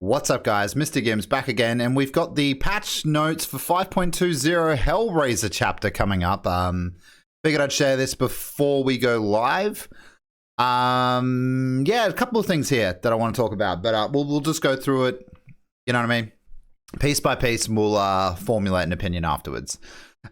What's up, guys? MrGimms back again, and we've got the patch notes for 5.20 Hellraiser chapter coming up. Figured I'd share this before we go live. Yeah, a couple of things here that I want to talk about, but we'll just go through it, you know what I mean? Piece by piece, and we'll formulate an opinion afterwards.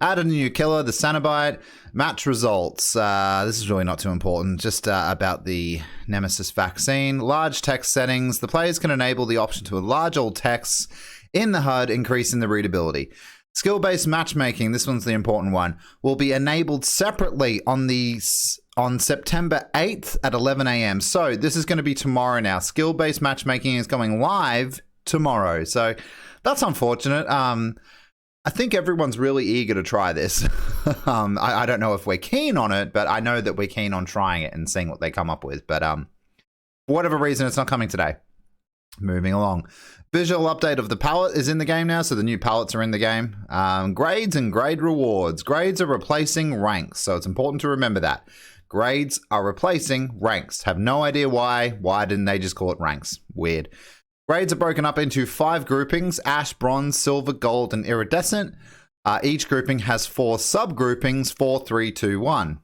Added a new killer, the Cenobite. Match results. This is really not too important. Just about the Nemesis vaccine. Large text settings. The players can enable the option to enlarge all texts in the HUD, increasing the readability. Skill-based matchmaking, this one's the important one, will be enabled separately on September 8th at 11 a.m. So this is going to be tomorrow now. Skill-based matchmaking is going live tomorrow. So that's unfortunate. I think everyone's really eager to try this. I don't know if we're keen on it, but I know that we're keen on trying it and seeing what they come up with. But for whatever reason, it's not coming today. Moving along. Visual update of the palette is in the game now, so the new palettes are in the game. Grades and grade rewards. Grades are replacing ranks, so it's important to remember that. Grades are replacing ranks. Have no idea why. Why didn't they just call it ranks? Weird. Grades are broken up into 5 groupings: ash, bronze, silver, gold, and iridescent. Each grouping has 4 subgroupings: 4, 3, 2, 1.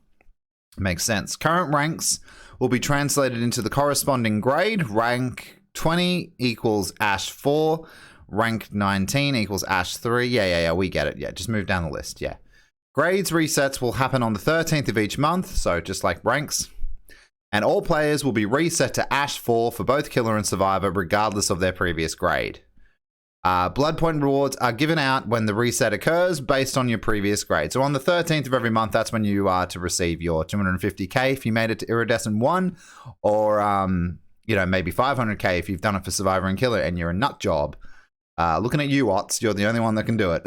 Makes sense. Current ranks will be translated into the corresponding grade. Rank 20 equals ash 4. Rank 19 equals ash 3. Yeah, we get it. Yeah, just move down the list. Yeah. Grades resets will happen on the 13th of each month, so just like ranks. And all players will be reset to Ash 4 for both Killer and Survivor, regardless of their previous grade. Blood point rewards are given out when the reset occurs based on your previous grade. So on the 13th of every month, that's when you are to receive your 250k if you made it to Iridescent 1, or maybe 500k if you've done it for Survivor and Killer and you're a nut job. Looking at you, Otts, you're the only one that can do it.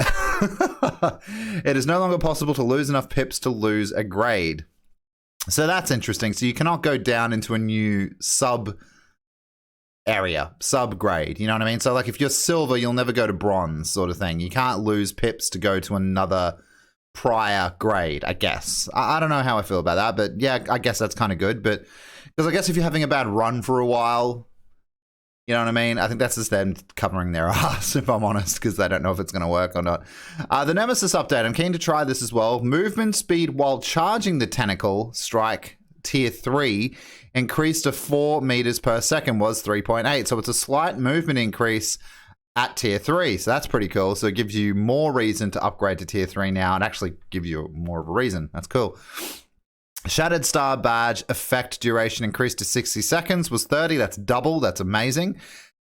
It is no longer possible to lose enough pips to lose a grade. So that's interesting. So you cannot go down into a new sub grade. You know what I mean? So like if you're silver, you'll never go to bronze sort of thing. You can't lose pips to go to another prior grade, I guess. I don't know how I feel about that, but yeah, I guess that's kind of good. But because I guess if you're having a bad run for a while, you know what I mean? I think that's just them covering their ass, if I'm honest, because they don't know if it's going to work or not. The Nemesis update. I'm keen to try this as well. Movement speed while charging the tentacle strike tier 3 increased to 4 meters per second, was 3.8. So it's a slight movement increase at tier 3. So that's pretty cool. So it gives you more reason to upgrade to tier 3 now and actually give you more of a reason. That's cool. Shattered Star badge effect duration increased to 60 seconds, was 30. That's double. That's amazing.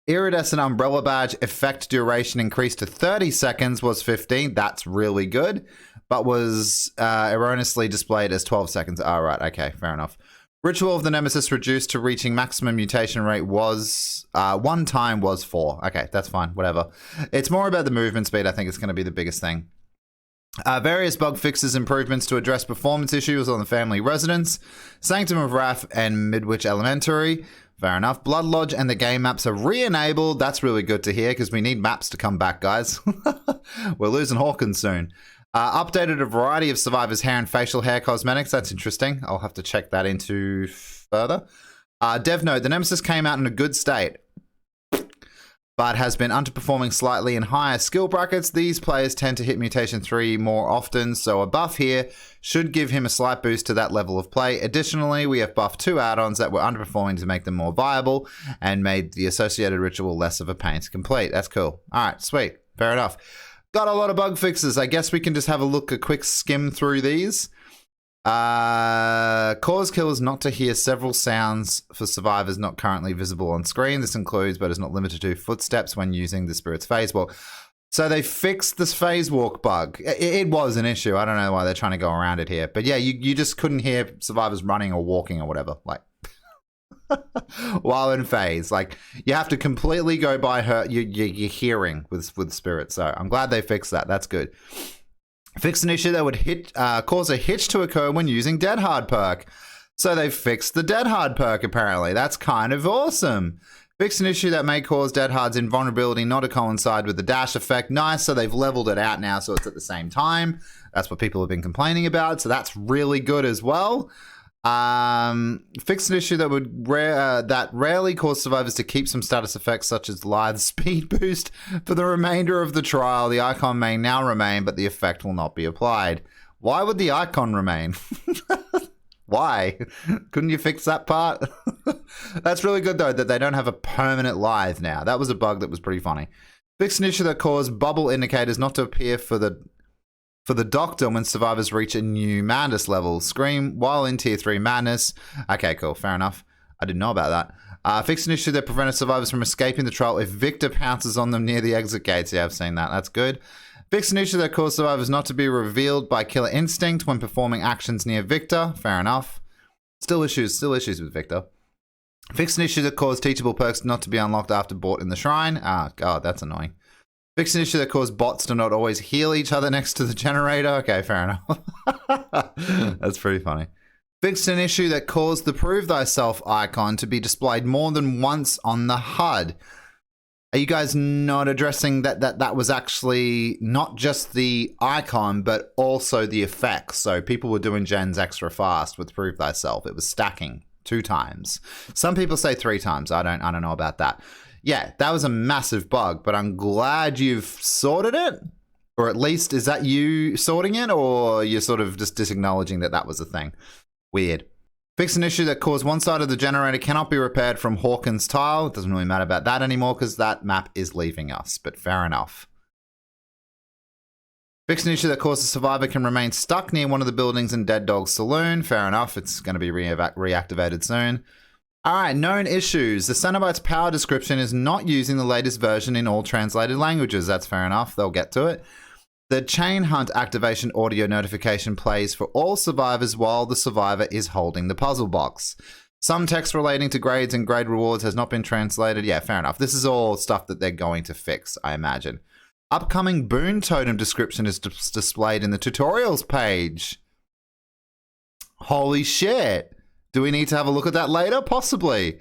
Iridescent Umbrella badge effect duration increased to 30 seconds, was 15. That's really good, but was erroneously displayed as 12 seconds. Oh, right. Okay, fair enough. Ritual of the Nemesis reduced to reaching maximum mutation rate was one time was 4. Okay, that's fine. Whatever. It's more about the movement speed. I think it's going to be the biggest thing. Various bug fixes, improvements to address performance issues on the family residence, Sanctum of Wrath and Midwich Elementary. Fair enough. Blood Lodge and the game maps are re-enabled. That's really good to hear because we need maps to come back, guys. We're losing Hawkins soon. Updated a variety of Survivor's hair and facial hair cosmetics. That's interesting. I'll have to check that into further. Dev note, the Nemesis came out in a good state, but has been underperforming slightly in higher skill brackets. These players tend to hit mutation 3 more often, so a buff here should give him a slight boost to that level of play. Additionally, we have buffed 2 add-ons that were underperforming to make them more viable and made the associated ritual less of a pain to complete. That's cool. All right, sweet. Fair enough. Got a lot of bug fixes. I guess we can just have a quick skim through these. Cause killers not to hear several sounds for survivors not currently visible on screen. This includes, but is not limited to, footsteps when using the spirit's phase walk. So they fixed this phase walk bug. It was an issue. I don't know why they're trying to go around it here, but yeah, you just couldn't hear survivors running or walking or whatever, like while in phase. Like you have to completely go by your hearing with spirits. So I'm glad they fixed that. That's good. Fixed an issue that would cause a hitch to occur when using Dead Hard perk. So they fixed the Dead Hard perk, apparently. That's kind of awesome. Fixed an issue that may cause Dead Hard's invulnerability not to coincide with the dash effect. Nice, so they've leveled it out now so it's at the same time. That's what people have been complaining about, so that's really good as well. Fix an issue that would rarely cause survivors to keep some status effects such as lithe speed boost. For the remainder of the trial, the icon may now remain, but the effect will not be applied. Why would the icon remain? Why? Couldn't you fix that part? That's really good, though, that they don't have a permanent lithe now. That was a bug that was pretty funny. Fix an issue that caused bubble indicators not to appear for the doctor when survivors reach a new madness level. Scream while in tier 3 madness. Okay, cool. Fair enough. I didn't know about that. Fix an issue that prevented survivors from escaping the trial if Victor pounces on them near the exit gates. Yeah, I've seen that. That's good. Fix an issue that caused survivors not to be revealed by killer instinct when performing actions near Victor. Fair enough. Still issues with Victor. Fix an issue that caused teachable perks not to be unlocked after bought in the shrine. Ah, God, that's annoying. Fix an issue that caused bots to not always heal each other next to the generator. Okay, fair enough. That's pretty funny. Fix an issue that caused the Prove Thyself icon to be displayed more than once on the HUD. Are you guys not addressing that was actually not just the icon, but also the effects? So people were doing gens extra fast with Prove Thyself. It was stacking 2 times. Some people say 3 times. I don't know about that. Yeah, that was a massive bug, but I'm glad you've sorted it. Or at least, is that you sorting it, or you're sort of just disacknowledging that was a thing? Weird. Fix an issue that caused one side of the generator cannot be repaired from Hawkins tile. It doesn't really matter about that anymore because that map is leaving us, but fair enough. Fix an issue that caused the survivor can remain stuck near one of the buildings in Dead Dog's saloon. Fair enough, it's going to be reactivated soon. Alright, known issues. The Cenobite's power description is not using the latest version in all translated languages. That's fair enough, they'll get to it. The chain hunt activation audio notification plays for all survivors while the survivor is holding the puzzle box. Some text relating to grades and grade rewards has not been translated. Yeah, fair enough. This is all stuff that they're going to fix, I imagine. Upcoming boon totem description is displayed in the tutorials page. Holy shit. Do we need to have a look at that later? Possibly.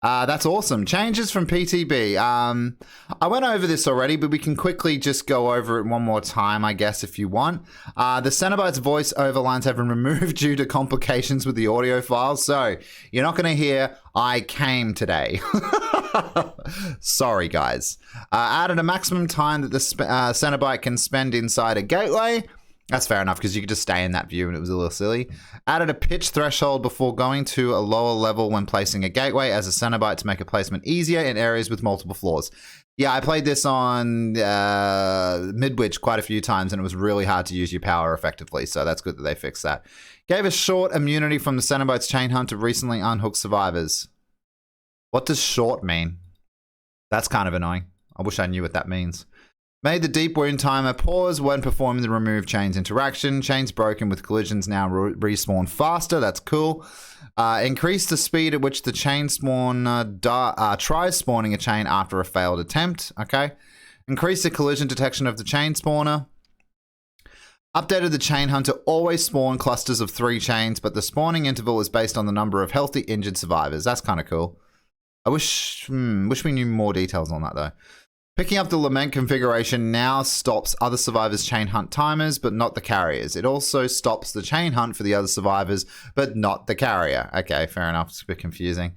That's awesome. Changes from PTB. I went over this already, but we can quickly just go over it one more time, I guess, if you want. The Cenobite's voice overlines have been removed due to complications with the audio files, so you're not going to hear, I came today. Sorry, guys. Added a maximum time that the Cenobite can spend inside a gateway. That's fair enough, because you could just stay in that view and it was a little silly. Added a pitch threshold before going to a lower level when placing a gateway as a Cenobite to make a placement easier in areas with multiple floors. Yeah, I played this on Midwich quite a few times and it was really hard to use your power effectively, so that's good that they fixed that. Gave a short immunity from the Cenobite's chain hunt to recently unhooked survivors. What does short mean? That's kind of annoying. I wish I knew what that means. Made the deep wound timer pause when performing the remove chains interaction. Chains broken with collisions now respawn faster. That's cool. Increase the speed at which the chain spawner tries spawning a chain after a failed attempt. Okay. Increase the collision detection of the chain spawner. Updated the chain hunt to always spawn clusters of 3 chains, but the spawning interval is based on the number of healthy injured survivors. That's kind of cool. I wish we knew more details on that though. Picking up the lament configuration now stops other survivors' chain hunt timers, but not the carriers. It also stops the chain hunt for the other survivors, but not the carrier. Okay, fair enough. It's a bit confusing.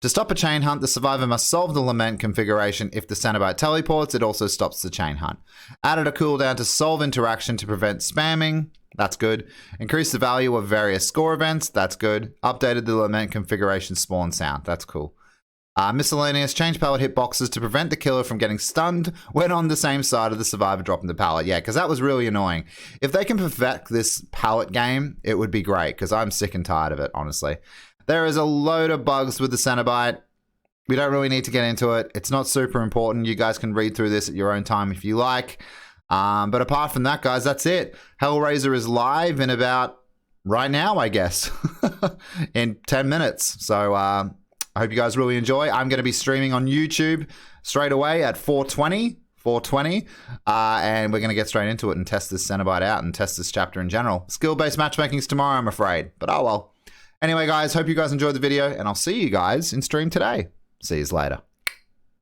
To stop a chain hunt, the survivor must solve the lament configuration. If the Cenobite teleports, it also stops the chain hunt. Added a cooldown to solve interaction to prevent spamming. That's good. Increase the value of various score events. That's good. Updated the lament configuration spawn sound. That's cool. Miscellaneous, change pallet hitboxes to prevent the killer from getting stunned when on the same side of the survivor dropping the pallet. Yeah, because that was really annoying. If they can perfect this pallet game, it would be great, because I'm sick and tired of it, honestly. There is a load of bugs with the Cenobite. We don't really need to get into it. It's not super important. You guys can read through this at your own time if you like. But apart from that, guys, that's it. Hellraiser is live in about right now, I guess, in 10 minutes. So, I hope you guys really enjoy. I'm going to be streaming on YouTube straight away at 4:20, and we're going to get straight into it and test this Cenobite out and test this chapter in general. Skill-based matchmaking's tomorrow, I'm afraid, but oh well. Anyway, guys, hope you guys enjoyed the video, and I'll see you guys in stream today. See you later.